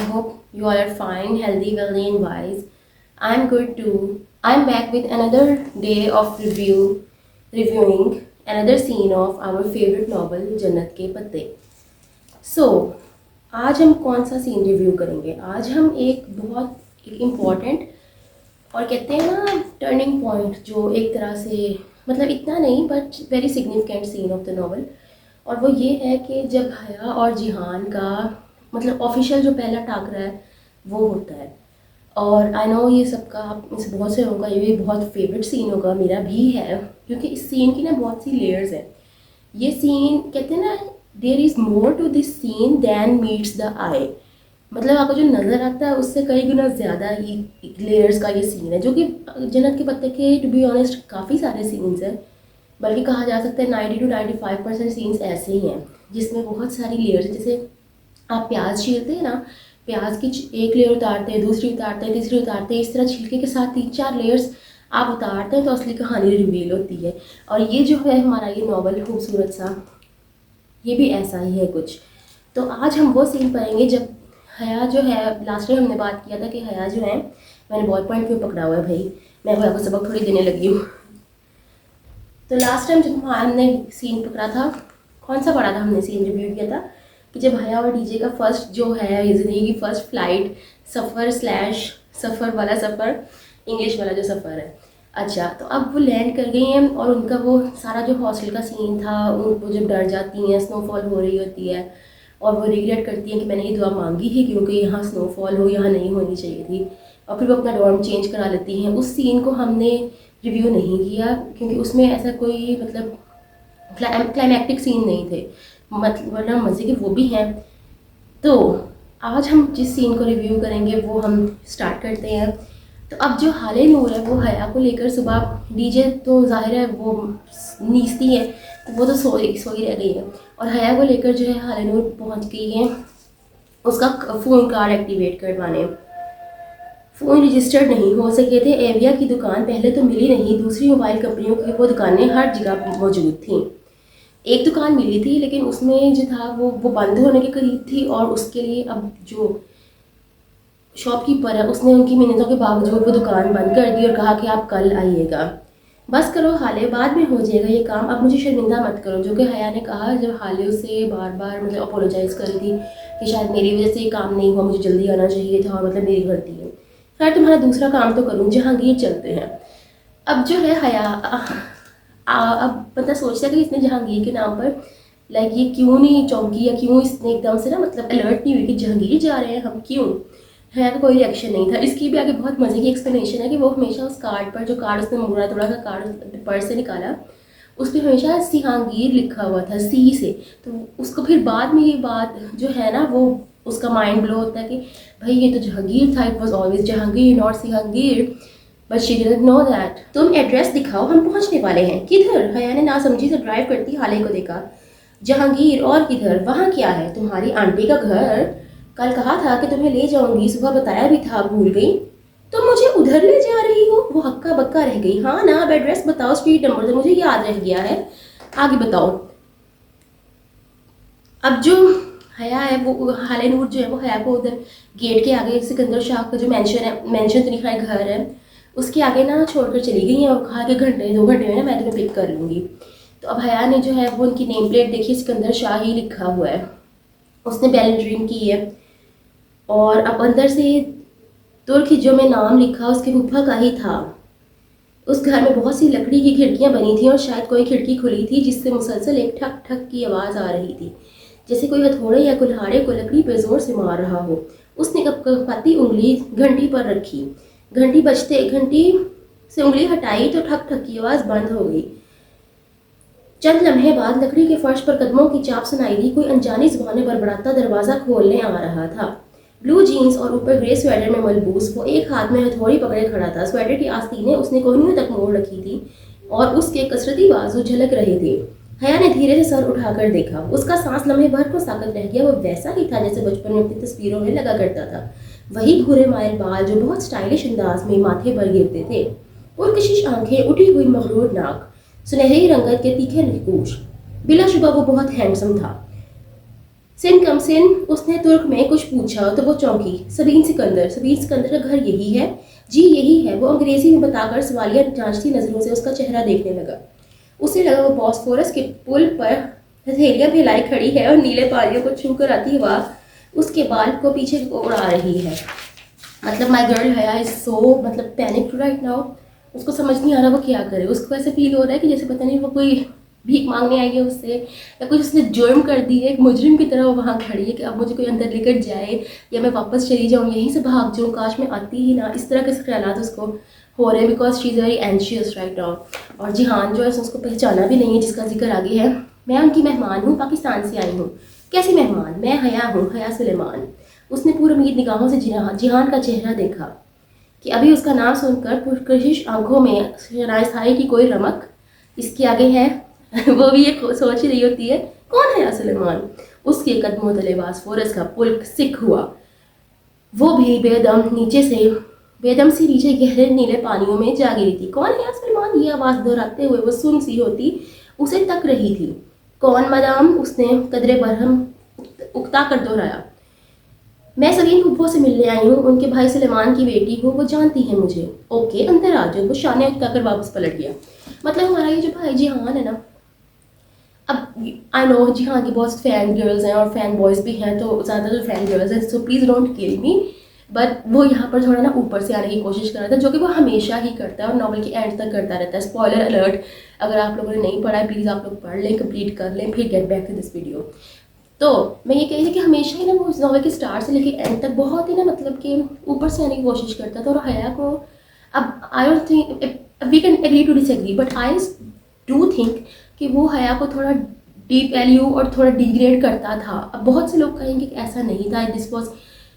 I hope you all are fine, healthy, wealthy, and wise. I'm good too. I'm back with another day of reviewing another scene of our favorite novel, जन्नत के पत्ते. So, आज हम कौन सा scene review करेंगे? आज हम एक इम्पॉर्टेंट और कहते हैं ना टर्निंग पॉइंट, जो एक तरह से मतलब इतना नहीं but very significant scene of the novel. और वो ये है कि जब हया और जिहान का मतलब ऑफिशियल जो पहला टाकरा है वो होता है. और आई नो ये सबका आप में से बहुत से लोगों का ये भी बहुत फेवरेट सीन होगा, मेरा भी है, क्योंकि इस सीन की ना बहुत सी लेयर्स हैं. ये सीन कहते हैं ना, there is more to this scene than meets the eye. मतलब आपको जो नज़र आता है उससे कई गुना ज़्यादा ही लेयर्स का ये सीन है, जो कि जन्नत के पत्ते के टू बी ऑनेस्ट काफ़ी सारे सीन्स हैं. बल्कि कहा जा सकता है 90 to 95% सीन्स ऐसे ही हैं जिसमें बहुत सारी लेयर्स हैं. जैसे आप प्याज छीलते हैं ना, प्याज की एक लेयर उतारते हैं, दूसरी उतारते हैं, तीसरी उतारते हैं, इस तरह छिलके के साथ 3-4 लेयर्स आप उतारते हैं तो असली कहानी रिवील होती है. और ये जो है हमारा ये नॉवल खूबसूरत सा, ये भी ऐसा ही है कुछ. तो आज हम वो सीन पढ़ेंगे जब हया जो है, लास्ट टाइम हमने बात किया था कि हया जो है, मैंने बॉल पॉइंट क्यों पकड़ा हुआ है भाई, मैं हया को सबक थोड़ी देने लगी हूँ. तो लास्ट टाइम जब हमने सीन पकड़ा था, कौन सा पढ़ा था हमने, सीन रिव्यू किया था कि जब हया और डीजे का फर्स्ट जो है ज़िंदगी की फ़र्स्ट फ्लाइट सफ़र वाला सफ़र, इंग्लिश वाला जो सफ़र है. अच्छा, तो अब वो लैंड कर गई हैं और उनका वो सारा जो हॉस्टल का सीन था, उनको जब डर जाती हैं, स्नोफॉल हो रही होती है और वो रिग्रेट करती हैं कि मैंने ये दुआ मांगी है क्योंकि यहाँ स्नोफॉल हो, यहाँ नहीं होनी चाहिए थी. और फिर वो अपना डॉर्म चेंज करा लेती हैं. उस सीन को हमने रिव्यू नहीं किया क्योंकि उसमें ऐसा कोई मतलब क्लाइमैक्टिक सीन नहीं थे, मतलब मज़े के वो भी हैं. तो आज हम जिस सीन को रिव्यू करेंगे वो हम स्टार्ट करते हैं. तो अब जो हाले नूर है वो हया को लेकर, सुबह डीजे तो जाहिर है वो नीचती है तो वो तो सोई रह गई है, और हया को लेकर जो है हाले नूर पहुँच गई है उसका फ़ोन कार्ड एक्टिवेट करवाने. फ़ोन रजिस्टर्ड नहीं हो सके थे. एविया की दुकान पहले तो मिली नहीं, दूसरी मोबाइल कंपनियों की वो दुकानें हर जगह मौजूद थीं. एक दुकान मिली थी लेकिन उसमें जो था वो बंद होने के करीब थी, और उसके लिए अब जो शॉपकीपर है उसने उनकी मिन्नतों के बावजूद वो दुकान बंद कर दी और कहा कि आप कल आइएगा. बस करो हाले, बाद में हो जाएगा ये काम, अब मुझे शर्मिंदा मत करो, जो कि हया ने कहा जब हाले उसे बार बार मतलब अपोलोजाइज़ कर रही थी कि शायद मेरी वजह से ये काम नहीं हुआ, मुझे जल्दी आना चाहिए था और मतलब मेरी गलती है. खैर तुम्हारा दूसरा काम तो करूँ, जहांगीर चलते हैं. अब जो है हया अब बंदा सोचता है कि इसने जहांगीर के नाम पर लाइक ये क्यों नहीं चौंकी, या क्यों इसने एकदम से ना मतलब अलर्ट नहीं हुई कि जहांगीर जा रहे हैं हम, क्यों. हया का कोई रिएक्शन नहीं था. इसकी भी आगे बहुत मज़े की एक्सप्लेनेशन है कि वो हमेशा उस कार्ड पर, जो कार्ड उसने मुड़ा तोड़ा सा कार्ड पर्स से निकाला, उस पर हमेशा सिहांगीर लिखा हुआ था सी से. तो उसको फिर बाद में ये बात जो है ना, वो उसका माइंड ब्लो होता है कि भाई ये तो जहांगीर था, it was always Jahangir not Sihangir, but she didn't know that. तुम एड्रेस दिखाओ, हम पहुंचने वाले हैं. किधर? हया ने ना समझी से ड्राइव करती हाले को देखा. जहांगीर, और किधर? वहाँ क्या है? तुम्हारी आंटी का घर. कल कहा था कि तुम्हें ले जाऊंगी, सुबह बताया भी था, भूल गई. तो मुझे उधर ले जा रही हो? वो हक्का बक्का रह गई. हाँ ना, अब एड्रेस बताओ, स्ट्रीट नंबर तो मुझे याद रह गया है, आगे बताओ. अब जो हया है वो हाले नूर जो है वो हया को उधर गेट के आगे सिकंदर शाह का जो मेंशन तो नहीं है घर है, उसके आगे ना छोड़कर चली गई हैं और कहा कि घंटे 2 घंटे में ना मैं तुम्हें पिक कर लूँगी. तो अब हया ने जो है वो उनकी नेम प्लेट देखी, सिकंदर शाह ही लिखा हुआ है. उसने बेल ड्रीम की है और अब अंदर से तुर्क में नाम लिखा उसके फूफा का ही था. उस घर में बहुत सी लकड़ी की खिड़कियाँ बनी थी और शायद कोई खिड़की खुली थी जिससे मुसलसल एक ठक ठक की आवाज़ आ रही थी, जैसे कोई हथौड़े या कुल्हाड़े को लकड़ी पर जोर से मार रहा हो. उसने कपकपाती उंगली घंटी पर रखी. घंटी बजते घंटी से उंगली हटाई तो ठक ठक की आवाज़ बंद हो गई. चंद लम्हे बाद लकड़ी के फर्श पर कदमों की चाप सुनाई दी. कोई अनजानी जुबान बड़बड़ाता दरवाज़ा खोलने आ रहा था. ब्लू जीन्स और ऊपर ग्रे स्वेटर में मलबूस वो एक हाथ में हथौड़ी पकड़े खड़ा था. स्वेटर की आस्तीनें उसने कोहनियों तक मोड़ रखी थी और उसके कसरती बाजू झलक रहे थे. हया ने धीरे से सर उठाकर देखा. उसका सांस लम्हे भर को साकत रह गया. वो वैसा ही था जैसे बचपन में अपनी तस्वीरों में लगा करता था. वही भूरे मायल बाल जो बहुत स्टाइलिश अंदाज में माथे पर गिरते थे, पुरकशिश आंखें, उठी हुई मगरूर नाक, सुनहरी रंगत के तीखे नखूश. बिलाशुबा वो बहुत हैंडसम था. सिन कम सिन, उसने तुर्क में कुछ पूछा तो वो चौंकी। सबीन सिकंदर का घर यही है? जी यही है, वो अंग्रेजी में बताकर सवालिया जांचती नजरों से उसका चेहरा देखने लगा। उसे लगा वो बॉस्फोरस के पुल पर हथेलियां फैलाई खड़ी है और नीले पानियों को छू कर आती हवा उसके बाल को पीछे उड़ा रही है। मतलब माई गर्ल हया इज सो मतलब पैनिक राइट नाउ। उसको समझ नहीं आ रहा वो क्या करे। उसको ऐसे फील हो रहा है कि जैसे पता नहीं वो कोई भीख मांगने आई है उससे, या कुछ उसने जुर्म कर दी है, एक मुजरिम की तरह वो वहाँ खड़ी है कि अब मुझे कोई अंदर लेकर जाए या मैं वापस चली जाऊँ, यहीं से भाग जाऊँ, काश मैं आती ही ना। इस तरह के ख्याल उसको हो रहे हैं because she is very anxious right now. और जिहान जो है उसको पहचाना भी नहीं है जिसका जिक्र आगे है। मैं उनकी मेहमान हूँ, पाकिस्तान से आई हूँ। कैसी मेहमान? मैं हया हूँ, हया सुलेमान। उसने पूरी उम्मीद निगाहों से जिहान का चेहरा देखा कि अभी उसका नाम सुनकर पुरकशिश आंखों में शनाइसाई की कोई रमक इसके आगे है। वो भी ये सोच रही होती है कौन है सुलेमान। उसके कदमों तले बॉस्फोरस का पुल सिक हुआ। वो भी बेदम से नीचे गहरे नीले पानियों में जा गिरी थी। कौन है सुलेमान? ये आवाज़ दोहराते हुए वो सुन सी होती उसे तक रही थी। कौन मदाम? उसने कदरे बरहम उकता कर दोहराया। मैं सबीन फुप्पो से मिलने आई हूँ, उनके भाई सुलेमान की बेटी हूँ, वो जानती है मुझे। ओके अंदर आ जाओ। वो शाने उठाकर वापस पलट गया। मतलब हमारा ये जो भाई जिहान है ना, अब आई नो जिहान की बहुत फैन गर्ल्स हैं और फैन बॉयज़ भी हैं, तो ज़्यादातर फैन गर्ल्स हैं, so please don't kill me. But वो यहाँ पर थोड़ा ना ऊपर से आने की कोशिश कर रहा था, जो कि वो हमेशा ही करता है और नॉवल के एंड तक करता रहता है। स्पॉइलर अलर्ट, अगर आप लोगों ने नहीं पढ़ा है प्लीज़ आप लोग पढ़ लें, कंप्लीट कर लें, फिर get back to this video. तो मैं ये कह रही थी कि हमेशा ही ना वो इस नॉवल के स्टार्ट से लेके एंड तक बहुत ही ना मतलब कि ऊपर से आने की कोशिश करता था। और हया को अब I don't think we can agree to disagree, but I do think कि वो हया को थोड़ा डीप वैल्यू और थोड़ा डिग्रेड करता था। अब बहुत से लोग कहेंगे कि ऐसा नहीं था, this was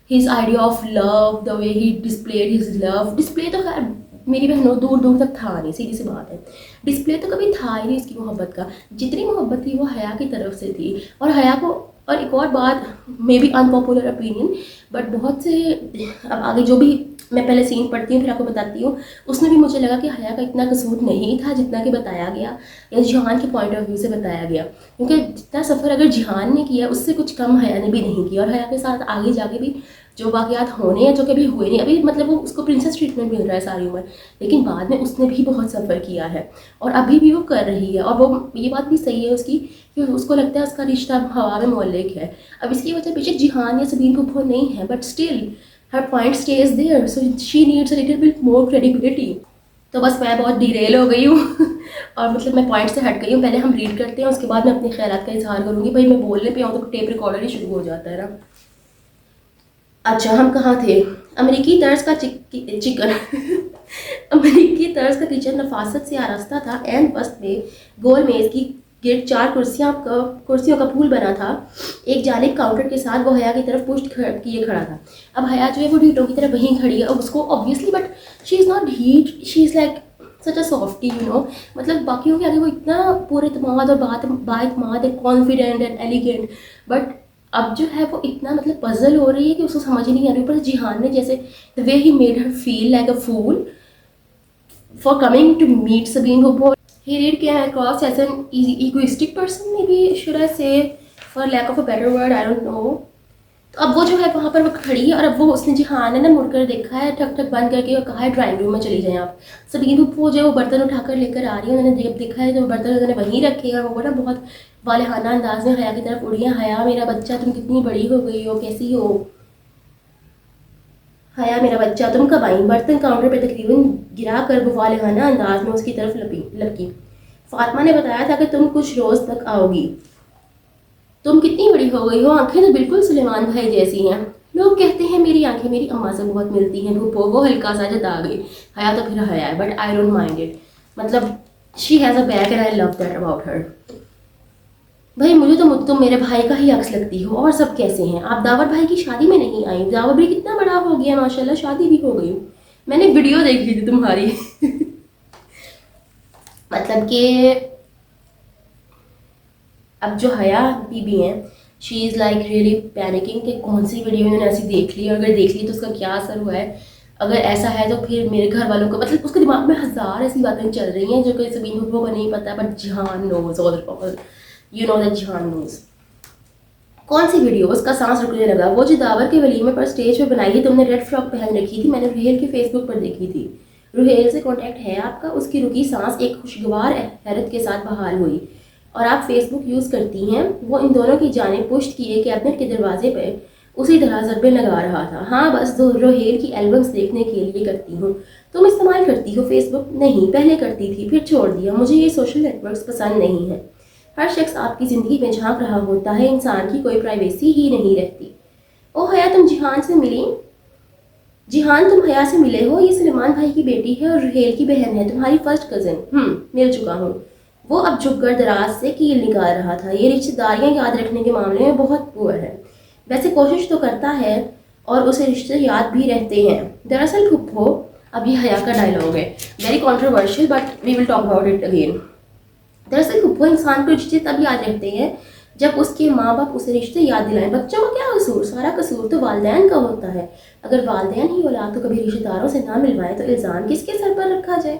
his idea of love, the way he displayed his love. Display तो खैर मेरी बहनों दूर दूर तक था नहीं, सीधी सी बात है। डिस्प्ले तो कभी था ही नहीं इसकी मोहब्बत का। जितनी मोहब्बत थी वो हया की तरफ से थी। और हया को, और एक और बात, may be unpopular opinion, but बहुत से अब आगे जो भी मैं पहले सीन पढ़ती हूँ फिर आपको बताती हूँ, उसमें भी मुझे लगा कि हया का इतना कसूर नहीं था जितना कि बताया गया या जिहान के पॉइंट ऑफ व्यू से बताया गया। क्योंकि जितना सफ़र अगर जिहान ने किया उससे कुछ कम हया ने भी नहीं किया। और हया के साथ आगे जाके भी जो वाक़यात होने हैं जो कभी हुए नहीं, अभी मतलब वो उसको प्रिंसेस ट्रीटमेंट मिल रहा है सारी उम्र, लेकिन बाद में उसने भी बहुत सफ़र किया है और अभी भी वो कर रही है। और वो ये बात भी सही है उसकी कि उसको लगता है उसका रिश्ता हवा में मौलिक है। अब इसकी वजह बेशक जिहान या सबीन फुप्पो नहीं है, but still her point stage there, so she needs a little bit more credibility. तो बस मैं बहुत डिरेल हो गई हूँ और मतलब मैं पॉइंट से हट गई हूँ। पहले हम रीड करते हैं, उसके बाद मैं अपने ख्यालात का इजहार करूँगी। भाई मैं बोलने पे आऊँ तो टेप रिकॉर्डर ही शुरू हो जाता है ना। अच्छा हम कहाँ थे? अमेरिकी तर्ज का चिकन अमेरिकी तर्ज का किचन नफासत से आरास्ता था। एंड वस्त में गोल मेज की गिर्द 4 कुर्सियों का पूल बना था। एक जानिब काउंटर के साथ वो हया की तरफ पुष्ट किए खड़ा था। अब हया जो है वो ढीटों की तरफ वहीं खड़ी है और उसको obviously, but she is not heat, she is like such a softy you know. मतलब बाकियों के आगे वो इतना पूरे तमाद और बाएतमाद है, कॉन्फिडेंट एंड एलिगेंट, बट अब जो है वो इतना मतलब पजल हो रही है कि उसको समझ ही नहीं आ रही। पर जिहान ने जैसे the way he made her feel like a fool for coming to meet Sabeen फुप्पो, he did came across as an egoistic person, maybe should I say, for lack of a better word, I don't know। तो अब वो जो है वहाँ पर वो खड़ी है और अब वो उसने जिहान ने ना मुड़कर देखा है ठक ठक बंद करके और कहा है ड्राइंग रूम में चली जाएं आप। सबीन फुप्पो जो है वो बर्तन उठाकर लेकर आ रही है, उन्होंने जब देखा है तो बर्तन उन्होंने वहीं रखे हैं और वो ना बहुत वालेहाना अंदाज में हया की तरफ उड़ी है। हया मेरा बच्चा तुम कितनी बड़ी हो गई हो, कैसी हो? हया मेरा बच्चा तुम कब आई? बर्तन काउंटर पे तकरीबन गिरा कर वो वालेहाना अंदाज में उसकी तरफ लपकी। फातिमा ने बताया था कि तुम कुछ रोज़ तक आओगी। तुम कितनी बड़ी हो गई हो? आंखें तो बिल्कुल सुलेमान भाई जैसी हैं। लोग कहते हैं मेरी आंखें मेरी अम्मा से बहुत मिलती हैं। वो हल्का सा जता गई। हया तो फिर हया है, but I don't mind it. मतलब she has a back and I love that about her. भाई मुझे तो तुम मेरे भाई का ही अक्स लगती हो। और सब कैसे हैं आप? दावर भाई की शादी में नहीं आई? दावर भी कितना बड़ा हो गया माशाल्लाह, शादी भी हो गई। मैंने वीडियो देख ली थी तुम्हारी मतलब कि अब जो हया बीबी हैं she is like really panicking कि कौन सी वीडियो इन्होंने ऐसी देख ली और अगर देख ली तो उसका क्या असर हुआ है। अगर ऐसा है तो फिर मेरे घर वालों को मतलब उसके दिमाग में हज़ार ऐसी बातें चल रही हैं जो कि सबीन फुप्पो को नहीं पता, but Jihan knows all you know that Jihan knows. कौन सी वीडियो? उसका सांस रुकने लगा। वो जो दावर के वलीमे पर स्टेज पे बनाई है तुमने, रेड फ्रॉक पहन रखी थी, मैंने रुहेल के फेसबुक पर देखी थी। रुहेल से कांटेक्ट है आपका? उसकी रुकी सांस एक खुशगवार हैरत के साथ बहाल हुई। और आप फेसबुक यूज़ करती हैं? वो इन दोनों की जानिब पुश्त किए कैबिनेट के दरवाजे पर उसी तरह ज़रबे लगा रहा था। हाँ बस रोहेल की एल्बम्स देखने के लिए करती हूँ। तुम इस्तेमाल करती हो फेसबुक? नहीं, पहले करती थी, फिर छोड़ दिया। मुझे ये सोशल नेटवर्क्स पसंद नहीं है। हर शख्स आपकी ज़िंदगी में झांक रहा होता है, इंसान की कोई प्राइवेसी ही नहीं रहती। ओ हया, तुम जिहान से मिली? जिहान, तुम हया से मिले हो? ये सलेमान भाई की बेटी है और रुहेल की बहन है, तुम्हारी फर्स्ट कज़न। मिल चुका हूँ। वो अब झुककर दराज से कील निकाल रहा था। ये रिश्तेदारियाँ याद रखने के मामले में बहुत पुअर है। वैसे कोशिश तो करता है और उसे रिश्ते याद भी रहते हैं। दरअसल फुप्पो, अब ये हया का डायलॉग है, very controversial but we will talk about it again. दरअसल फुप्पो इंसान को रिश्ते तब याद रहते हैं जब उसके माँ बाप उसे रिश्ते याद दिलाएं। बच्चों का क्या कसूर? सारा कसूर तो वालिदैन का होता है। अगर वालिदैन ही औलाद को कभी रिश्तेदारों से ना मिलवाएं तो इल्ज़ाम किसके सर पर रखा जाए?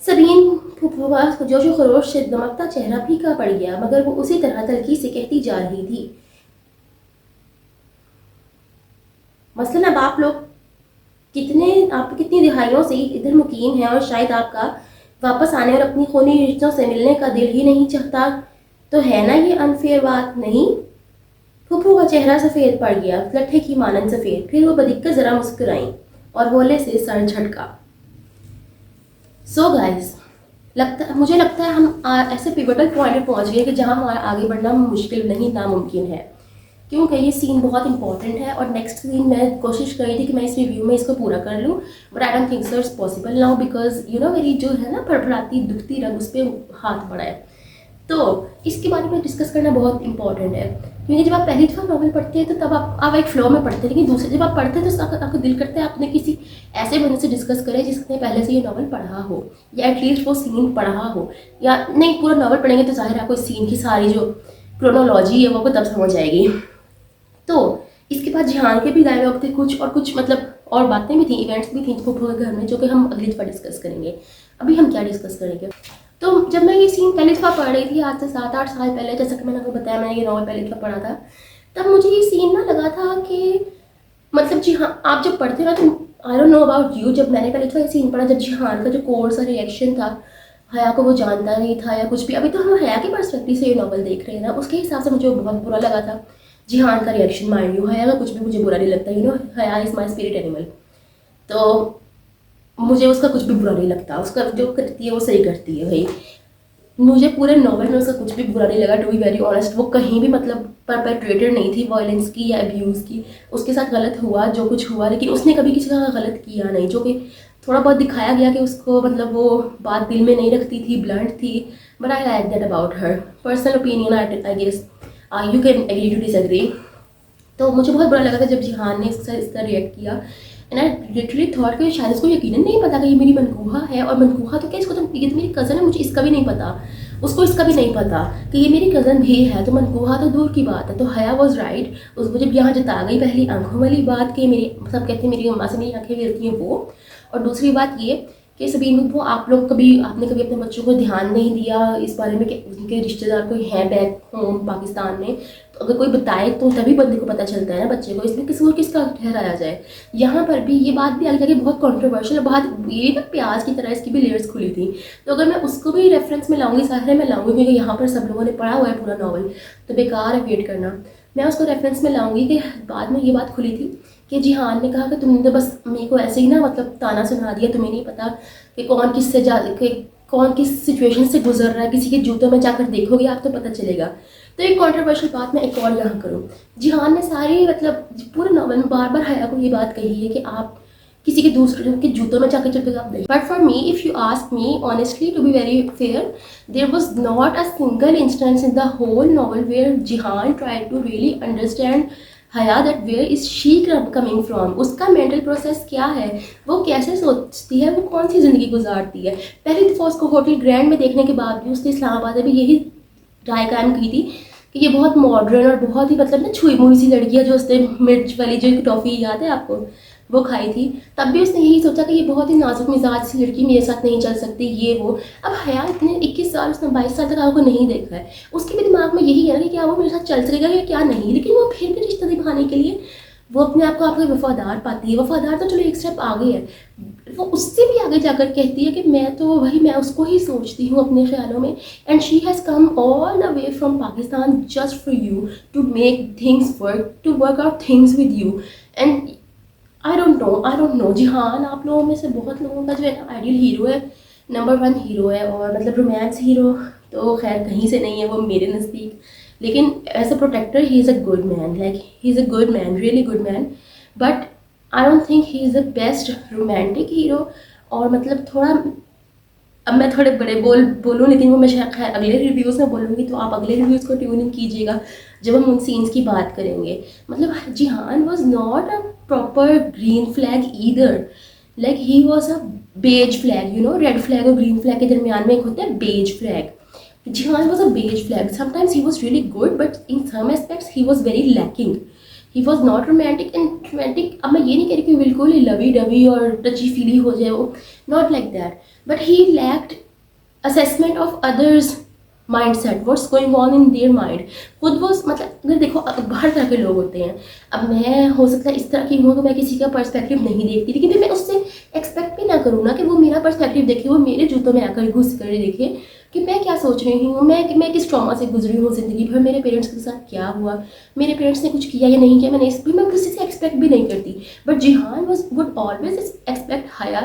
सबीन फुप्पो का जोशो खरोश से दमकता चेहरा फीका पड़ गया, मगर वो उसी तरह तलखी से कहती जा रही थी। मसलन अब आप कितनी दिहाइयों से इधर मुकीम हैं और शायद आपका वापस आने और अपनी खूनी रिश्तों से मिलने का दिल ही नहीं चाहता, तो है ना ये अनफेयर बात? नहीं। फुप्पो का चेहरा सफ़ेद पड़ गया, लट्ठे की मानन सफ़ेद। फिर वो बदिक्कत ज़रा मुस्कुराई और बोले से सर झटका। सो गाइस, मुझे लगता है हम ऐसे पिवटल पॉइंट पर पहुँच गए कि जहाँ हमारा आगे बढ़ना मुश्किल नहीं, नामुमकिन है, क्योंकि ये सीन बहुत इंपॉर्टेंट है। और नेक्स्ट सीन मैं कोशिश कर रही थी कि मैं इस रिव्यू में इसको पूरा कर लूँ, but I don't think so it's possible now, because you know मेरी जो है ना फड़फड़ाती दुखती रग उस पर हाथ पड़ा है। तो इसके बारे में डिस्कस करना बहुत इंपॉर्टेंट है, क्योंकि जब आप पहली दफ़ा नॉवल पढ़ते हैं तो तब आप एक फ्लो में पढ़ते हैं, लेकिन दूसरे जब आप पढ़ते हैं तो आपको दिल करता है आपने किसी ऐसे बंदे से डिस्कस करें जिसने पहले से ये नॉवल पढ़ा हो, या एटलीस्ट वो सीन पढ़ा हो। या नहीं, पूरा नॉवल पढ़ेंगे तो जाहिर है आपको सीन की सारी जो क्रोनोलॉजी है वो आपको तब समझ आएगी। तो इसके बाद जिहान के भी डायलॉग थे कुछ, और कुछ मतलब और बातें भी थी, इवेंट्स भी थी फुप्पो के घर में, जो कि हम अगली दफ़ा डिस्कस करेंगे। अभी हम क्या डिस्कस करेंगे? तो जब मैं ये सीन पहली दफ़ा पढ़ रही थी आज से 7-8 साल पहले, जैसा कि मैंने आपको बताया मैंने ये नॉवल पहली दफ़ा पढ़ा था, तब मुझे ये सीन ना लगा था कि मतलब जी हाँ, आप जब पढ़ते ना तो आई डोंट नो अबाउट यू, जब मैंने पहले दफ़ा ये सीन पढ़ा, जब जिहान का जो कोर्स सा रिएक्शन था, हया को वो जानता नहीं था या कुछ भी, अभी तो हम हया के पर्सपेक्टिव से ये नॉवल देख रहे हैं ना, उसके हिसाब से मुझे बहुत बुरा लगा था जिहान का रिएक्शन। माइंड यू, हया का कुछ भी मुझे बुरा नहीं लगता, यू नो हया इज़ माई स्पिरिट एनिमल, तो मुझे उसका कुछ भी बुरा नहीं लगता, उसका जो करती है वो सही करती है भाई। मुझे पूरे नॉवल में उसका कुछ भी बुरा नहीं लगा, टू बी वेरी ऑनेस्ट। वो कहीं भी मतलब परपेट्रेटेड नहीं थी वायलेंस की या अब्यूज़ की। उसके साथ गलत हुआ जो कुछ हुआ, लेकिन उसने कभी किसी का गलत किया नहीं, जो कि थोड़ा बहुत दिखाया गया कि उसको मतलब वो बात दिल में नहीं रखती थी, ब्लंट थी, but I like that about her. Personal opinion, I guess you can agree to disagree. तो मुझे बहुत बुरा लगा था जब जिहान ने इस तरह रिएक्ट किया, एंड आई लिटरली थॉट कि शायद इसको यकीनन नहीं पता कि ये मेरी मनकूहा है, और मनकूहा तो क्या, इसको तो ये तो मेरी कज़न है, मुझे इसका भी नहीं पता, उसको इसका भी नहीं पता कि ये मेरी कज़न भी है, तो मनकूहा तो दूर की बात है। तो हया वॉज राइट, उसको जब यहाँ जता गई पहली आंखों वाली बात कि मेरी सब कहते हैं मेरी अम्मा से मेरी आंखें मिलती हैं वो, और दूसरी बात ये कि सबीन वो आपने कभी अपने बच्चों को ध्यान नहीं दिया इस बारे में कि उनके रिश्तेदार कोई हैं बैक होम पाकिस्तान में, तो अगर कोई बताए तो तभी बंदे को पता चलता है ना बच्चे को, इसमें किसी को किसका ठहराया जाए। यहाँ पर भी ये बात भी आगे जाके बहुत कंट्रोवर्शियल, बहुत ये ना प्याज की तरह इसकी भी लेयर्स खुली थी, तो अगर मैं उसको भी रेफरेंस में लाऊंगी, सारे में लाऊंगी, क्योंकि यहाँ पर सब लोगों ने पढ़ा हुआ है पूरा नॉवल, तो बेकार है वेट करना। मैं उसको रेफरेंस में लाऊंगी कि बाद में ये बात खुली थी कि जिहान ने कहा कि तुमने तो बस मेरे को ऐसे ही ना मतलब ताना सुना दिया, तुम्हें नहीं पता कि कौन किस सिचुएशन से गुजर रहा है, किसी के जूतों में जाकर देखोगे आप तो पता चलेगा। तो एक कंट्रोवर्शियल बात मैं एक और यहाँ करूँ, जिहान ने सारी मतलब पूरे नॉवल में बार बार हया को ये बात कही है कि आप किसी के दूसरे के जूतों में जाकर चल आप देखें। But for me, if you ask me honestly to be very fair, there was not a single instance in the whole novel where Jihan tried to really understand Haya that where is she coming from, उसका mental process क्या है, वो कैसे सोचती है, वो कौन सी ज़िंदगी गुजारती है। पहली दफ़ा उसको होटल ग्रैंड में देखने के बाद भी उसने इस्लामाबाद में भी यही राय कायम की थी कि ये बहुत मॉडर्न और बहुत ही मतलब ना छुई मुई सी लड़की है, जो उसने मिर्च वाली जो एक टॉफ़ी याद है आपको वो खाई थी, तब भी उसने यही सोचा कि ये बहुत ही नाजुक मिजाज सी लड़की मेरे साथ नहीं चल सकती ये वो। अब हया इतने 21 साल, उसने 22 साल तक आपको नहीं देखा है, उसके भी दिमाग दिमाग में यही है ना कि क्या वो मेरे साथ चल सकेगा या क्या नहीं, लेकिन वो फिर भी रिश्ता निभाने के लिए वो अपने आप को आपको वफादार पाती है। वफादार तो चलो एक स्टेप आगे है, वो उससे भी आगे जाकर कहती है कि मैं उसको ही सोचती हूँ अपने ख्यालों में, and she has come all the way from Pakistan just for you to make things work, to work out things with you. And I don't know Jihan आप लोगों में से बहुत लोगों का जो है ना आइडियल हीरो है, नंबर 1 हीरो है, और मतलब रोमांस हीरो तो खैर कहीं से नहीं है वो मेरे नज़दीक, लेकिन as a protector he is a good man, like he is a good man, really good man, but I don't think he is the best romantic hero. और मतलब थोड़ा, अब मैं थोड़े बड़े बोलूँ लेकिन वो मैं शायद खैर अगले रिव्यूज़ में बोलूँगी, तो आप अगले रिव्यूज़ को ट्यून इन कीजिएगा जब हम उन सीन्स की बात करेंगे। मतलब Jihan was not a proper green flag either, like he was a beige flag, you know, red flag और ग्रीन फ्लैग के दरमियान में एक होता है beige flag. Jihan was a beige flag. Sometimes he was really good, but in some aspects he was very lacking. He was not romantic, and romantic, अब मैं ये नहीं कह रही कि बिल्कुल ही लवी डवी और टची फीली हो जाए वो, not like that. But he lacked assessment of others' mindset, what's going on in their mind. खुद वो मतलब अगर देखो हर तरह के लोग होते हैं, अब मैं हो सकता है इस तरह की हूँ कि मैं किसी का पर्सपेक्टिव नहीं देखती, लेकिन फिर मैं उससे एक्सपेक्ट भी ना करूँ ना कि वो मेरा पर्सपेक्टिव देखे, वो मेरे जूतों में आकर घुस कर देखे कि मैं क्या सोच रही हूँ, मैं किस ट्रॉमा से गुजरी हूँ ज़िंदगी भर, मेरे पेरेंट्स के साथ क्या हुआ, मेरे पेरेंट्स ने कुछ किया या नहीं किया, मैंने इस भी मैं किसी से एक्सपेक्ट भी नहीं करती। But Jihan would always expect Haya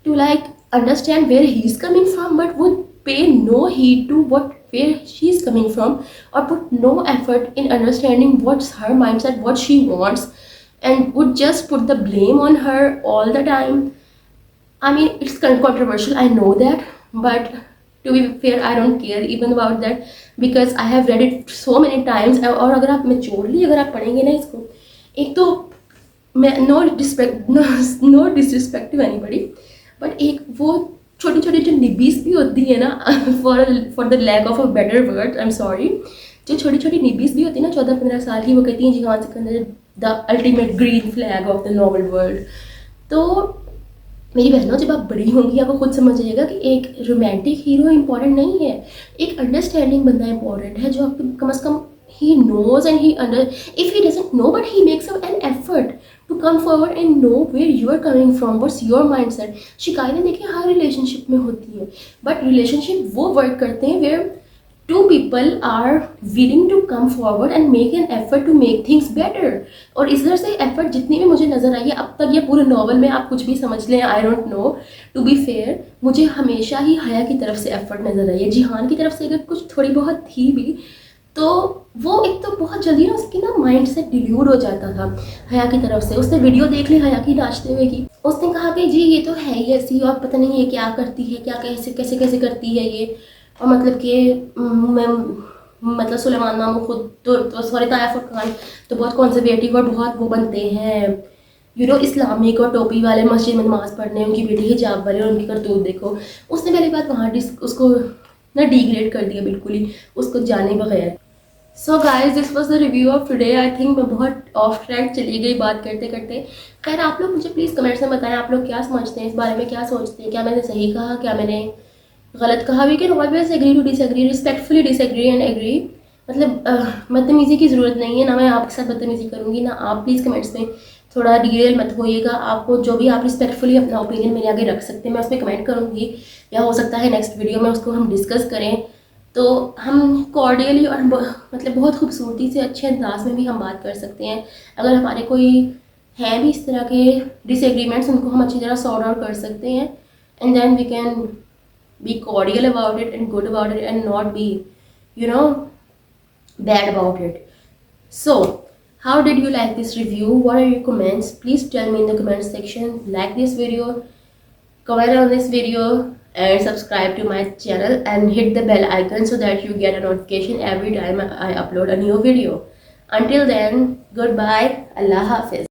to like understand where he is coming from, but would pay no heed to where she is coming from, or put no effort in understanding what's her mindset, what she wants, and would just put the blame on her all the time. I mean, it's controversial, I know that, but to be fair, I don't care even about that because I have read it so many times. और अगर आप maturely अगर आप पढ़ेंगे ना इसको, एक तो मैं no disrespect to anybody, but एक वो छोटी छोटी जो निबीस भी होती है ना, for the lack of a better word, I am sorry, जो छोटी छोटी निबीस भी होती है ना 14-15 साल की, वो कहती हैं Jihan Sikandar the ultimate green flag of the novel world. तो मेरी बहनों, जब आप बड़ी होंगी आपको खुद समझ आएगा कि एक रोमांटिक हीरो इंपॉर्टेंट नहीं है, एक अंडरस्टैंडिंग बंदा इंपॉर्टेंट है, जो आपको कम से कम he knows and he if he doesn't know, but he makes an effort to come forward and know where you are coming from, what's your mindset. शिकायतें देखिए हर रिलेशनशिप में होती है, बट रिलेशनशिप वो वर्क करते हैं where two people are willing to come forward and make an effort to make things better. और इस तरह से एफर्ट जितनी भी मुझे नज़र आई है अब तक, ये पूरे नॉवल में आप कुछ भी समझ लें, I don't know, to be fair मुझे हमेशा ही हया की तरफ से एफर्ट नज़र आई है। जिहान की तरफ से अगर कुछ थोड़ी बहुत थी भी तो वो एक तो बहुत जल्दी ना उसकी ना माइंड से डिल्यूड हो जाता था हया की तरफ से। उसने वीडियो देख ली हया की नाचते हुए की, उसने कहा कि जी ये तो है ही ऐसी, और पता नहीं ये क्या करती है, क्या कैसे कैसे कैसे करती है ये, और मतलब कि मैं मतलब सुलेमान मामू खुद तो सॉरी ताया फुरकान तो बहुत कॉन्जर्वेटिव और बहुत वो बनते हैं, यू नो, इस्लामिक और टोपी वाले, मस्जिद में नमाज़ पढ़ने, उनकी बेटी हिजाब वाले, और उनकी करतूत देखो। उसने पहली बात वहाँ उसको ना डिग्रेड कर दिया बिल्कुल ही, उसको जाने बगैर। So guys this was the review of today. I think मैं बहुत ऑफ ट्रैक चली गई बात करते करते। खैर आप लोग मुझे प्लीज़ कमेंट्स में बताएं आप लोग क्या समझते हैं इस बारे में, क्या सोचते हैं, क्या मैंने सही कहा, क्या मैंने गलत कहा। We can always agree to disagree, respectfully disagree and agree. मतलब बदतमीज़ी की ज़रूरत नहीं है, ना मैं आपके साथ बदतमीज़ी करूँगी ना आप। प्लीज़ कमेंट्स में थोड़ा डिटेल मत होइएगा, आपको जो भी आप रिस्पेक्टफुली अपना ओपिनियन मेरे आगे रख सकते हैं, मैं उस पर कमेंट करूँगी, या हो सकता है नेक्स्ट वीडियो में उसको हम डिस्कस करें, तो हम कॉर्डियली और मतलब बहुत खूबसूरती से अच्छे अंदाज में भी हम बात कर सकते हैं। अगर हमारे कोई हैं भी इस तरह के डिसएग्रीमेंट्स, उनको हम अच्छी तरह सॉर्ट आउट कर सकते हैं, and then we can be cordial about it and good about it and not be you know bad about it. So how did you like this review? What are your comments? Please tell me in the comment section. Like this video, comment on this video, and subscribe to my channel and hit the bell icon so that you get a notification every time I upload a new video. Until then, goodbye, Allah Hafiz.